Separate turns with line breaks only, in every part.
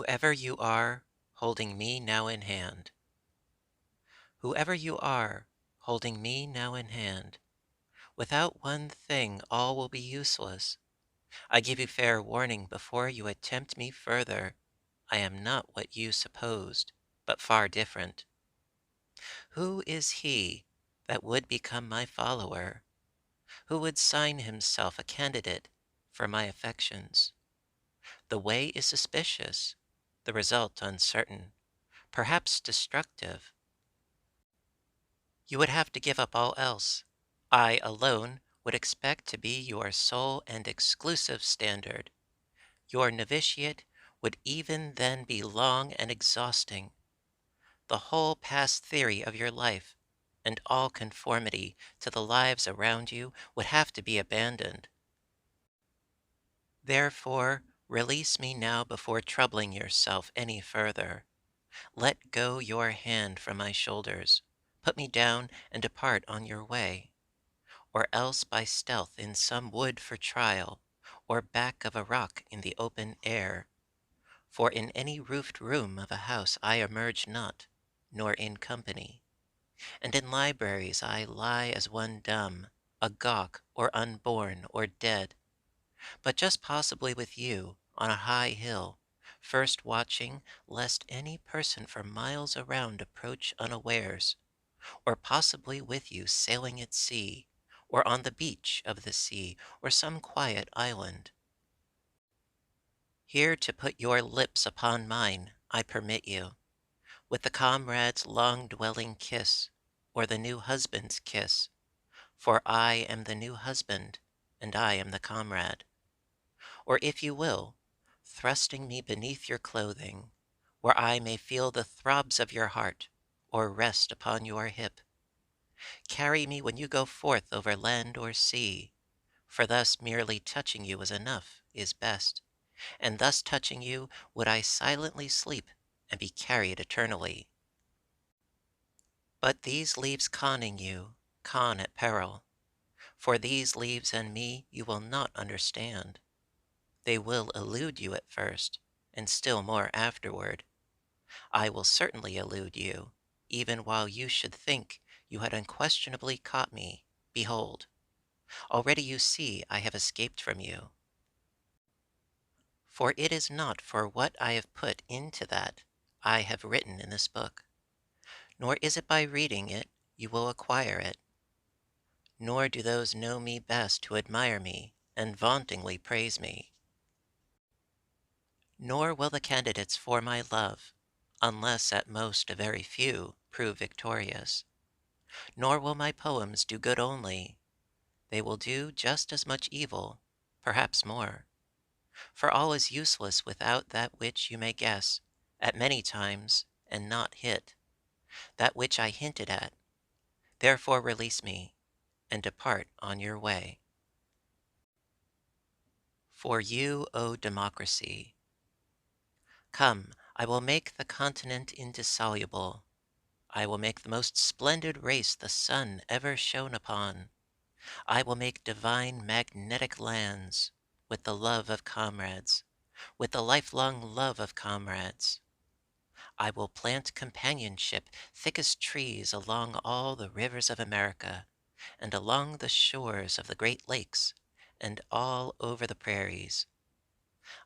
Whoever you are, holding me now in hand. Whoever you are, holding me now in hand. Without one thing all will be useless. I give you fair warning before you attempt me further. I am not what you supposed, but far different. Who is he that would become my follower? Who would sign himself a candidate for my affections? The way is suspicious, the result uncertain, perhaps destructive. You would have to give up all else. I alone would expect to be your sole and exclusive standard. Your novitiate would even then be long and exhausting. The whole past theory of your life and all conformity to the lives around you would have to be abandoned. Therefore, release me now before troubling yourself any further. Let go your hand from my shoulders. Put me down and depart on your way, or else by stealth in some wood for trial, or back of a rock in the open air. For in any roofed room of a house I emerge not, nor in company. And in libraries I lie as one dumb, a gawk, or unborn, or dead. But just possibly with you, on a high hill, first watching lest any person for miles around approach unawares, or possibly with you sailing at sea, or on the beach of the sea, or some quiet island. Here to put your lips upon mine, I permit you, with the comrade's long-dwelling kiss, or the new husband's kiss, for I am the new husband, and I am the comrade. Or if you will, thrusting me beneath your clothing, where I may feel the throbs of your heart, or rest upon your hip. Carry me when you go forth over land or sea, for thus merely touching you is enough, is best, and thus touching you would I silently sleep and be carried eternally. But these leaves conning you, con at peril, for these leaves and me you will not understand. They will elude you at first, and still more afterward. I will certainly elude you, even while you should think you had unquestionably caught me. Behold, already you see I have escaped from you. For it is not for what I have put into that I have written in this book, nor is it by reading it you will acquire it. Nor do those know me best who admire me and vauntingly praise me. Nor will the candidates for my love, unless at most a very few, prove victorious. Nor will my poems do good only. They will do just as much evil, perhaps more. For all is useless without that which you may guess, at many times, and not hit, that which I hinted at. Therefore release me, and depart on your way. For you, O democracy, come, I will make the continent indissoluble. I will make the most splendid race the sun ever shone upon. I will make divine magnetic lands, with the love of comrades, with the lifelong love of comrades. I will plant companionship thick as trees along all the rivers of America, and along the shores of the great lakes, and all over the prairies.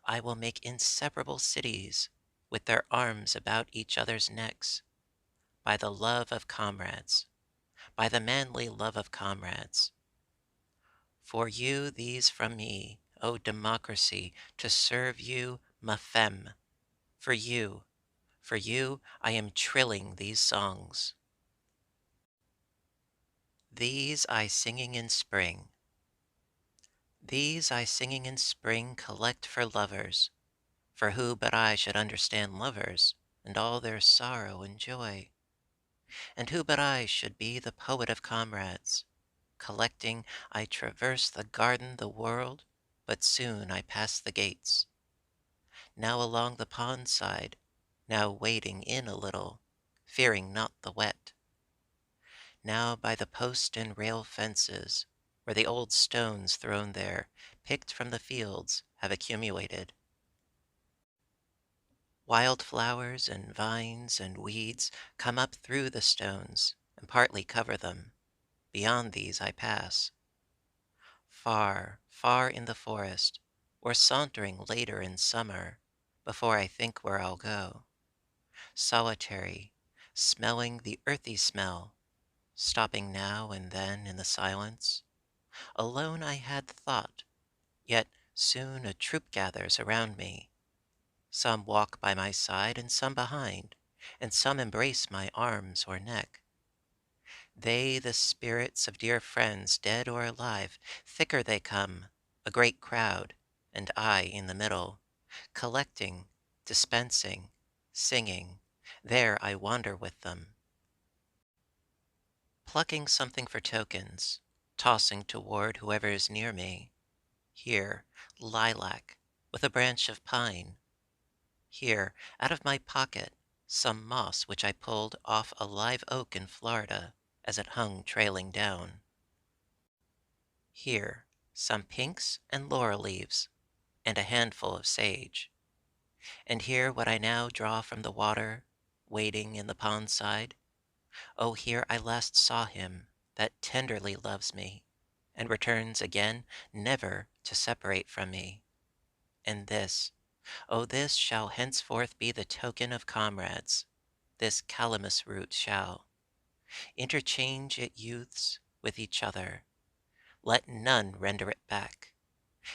I will make inseparable cities, with their arms about each other's necks, by the love of comrades, by the manly love of comrades. For you these from me, O democracy, to serve you, ma femme. For you, I am trilling these songs. These I singing in spring. These I singing in spring collect for lovers, for who but I should understand lovers, and all their sorrow and joy? And who but I should be the poet of comrades? Collecting, I traverse the garden, the world, but soon I pass the gates. Now along the pond side, now wading in a little, fearing not the wet. Now by the post and rail fences, where the old stones thrown there, picked from the fields, have accumulated. Wild flowers and vines and weeds come up through the stones and partly cover them. Beyond these I pass. Far, far in the forest, or sauntering later in summer, before I think where I'll go. Solitary, smelling the earthy smell, stopping now and then in the silence. Alone I had thought, yet soon a troop gathers around me. Some walk by my side and some behind, and some embrace my arms or neck. They the spirits of dear friends, dead or alive, thicker they come, a great crowd, and I in the middle, collecting, dispensing, singing, there I wander with them, plucking something for tokens, tossing toward whoever is near me. Here, lilac, with a branch of pine. Here, out of my pocket, some moss which I pulled off a live oak in Florida as it hung trailing down. Here, some pinks and laurel leaves, and a handful of sage. And here what I now draw from the water, waiting in the pond side. Oh, here I last saw him that tenderly loves me, and returns again never to separate from me. And this, oh, this shall henceforth be the token of comrades. This calamus root shall interchange it youths with each other. Let none render it back.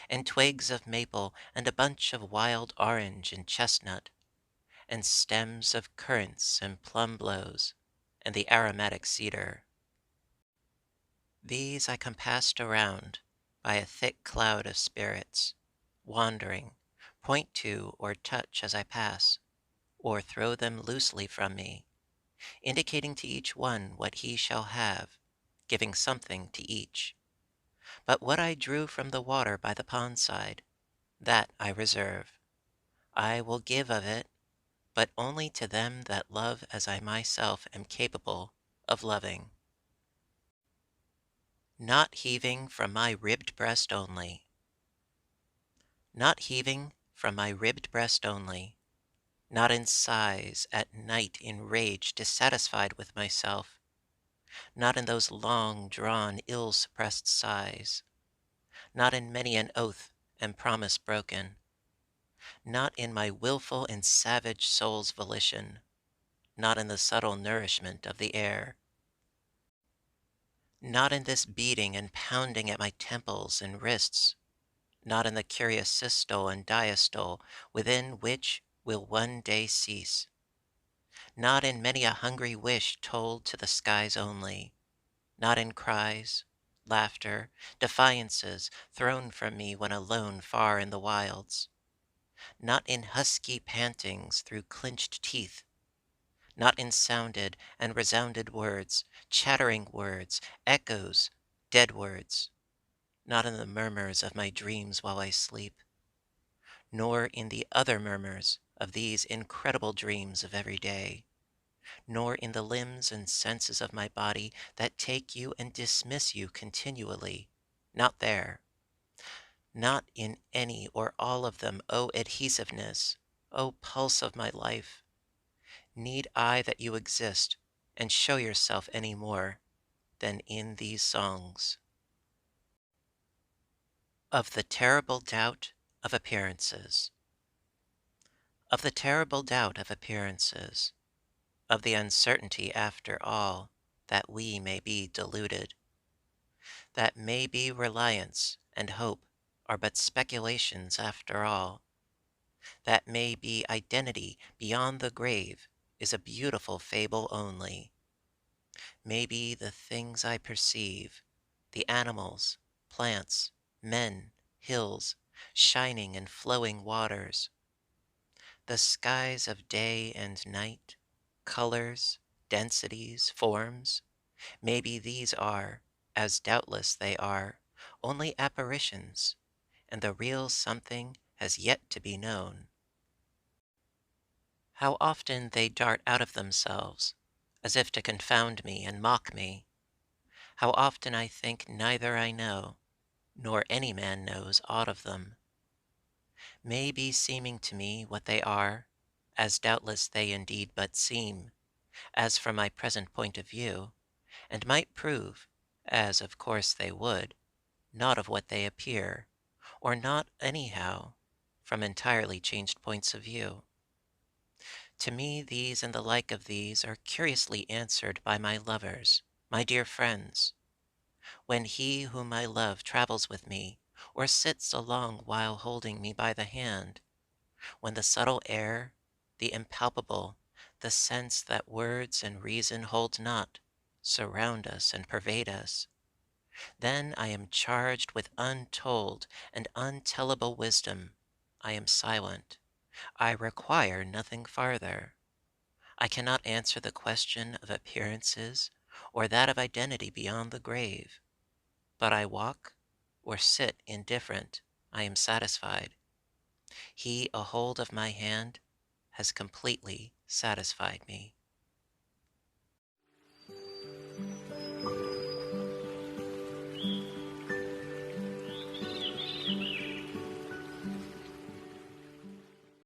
And twigs of maple, and a bunch of wild orange and chestnut, and stems of currants and plum blows, and the aromatic cedar. These I compassed around by a thick cloud of spirits, wandering, point to or touch as I pass, or throw them loosely from me, indicating to each one what he shall have, giving something to each. But what I drew from the water by the pond side, that I reserve. I will give of it, but only to them that love as I myself am capable of loving. Not heaving from my ribbed breast only. Not heaving from my ribbed breast only. Not in sighs at night in rage dissatisfied with myself. Not in those long drawn ill suppressed sighs. Not in many an oath and promise broken. Not in my wilful and savage soul's volition. Not in the subtle nourishment of the air. Not in this beating and pounding at my temples and wrists. Not in the curious systole and diastole within which will one day cease. Not in many a hungry wish told to the skies only. Not in cries, laughter, defiances thrown from me when alone far in the wilds. Not in husky pantings through clenched teeth. Not in sounded and resounded words, chattering words, echoes, dead words. Not in the murmurs of my dreams while I sleep, nor in the other murmurs of these incredible dreams of every day, nor in the limbs and senses of my body that take you and dismiss you continually. Not there. Not in any or all of them, O adhesiveness, O pulse of my life. Need I that you exist and show yourself any more than in these songs? Of the terrible doubt of appearances. Of the terrible doubt of appearances. Of the uncertainty after all that we may be deluded. That maybe reliance and hope are but speculations after all. That maybe identity beyond the grave is a beautiful fable only. Maybe the things I perceive, the animals, plants, men, hills, shining and flowing waters, the skies of day and night, colors, densities, forms, maybe these are, as doubtless they are, only apparitions, and the real something has yet to be known. How often they dart out of themselves, as if to confound me and mock me. How often I think neither I know, nor any man knows aught of them. May be seeming to me what they are, as doubtless they indeed but seem, as from my present point of view, and might prove, as of course they would, not of what they appear, or not anyhow, from entirely changed points of view. To me these and the like of these are curiously answered by my lovers, my dear friends, when he whom I love travels with me, or sits along while holding me by the hand, when the subtle air, the impalpable, the sense that words and reason hold not, surround us and pervade us, then I am charged with untold and untellable wisdom. I am silent. I require nothing farther. I cannot answer the question of appearances or that of identity beyond the grave. But I walk or sit indifferent. I am satisfied. He a hold of my hand has completely satisfied me.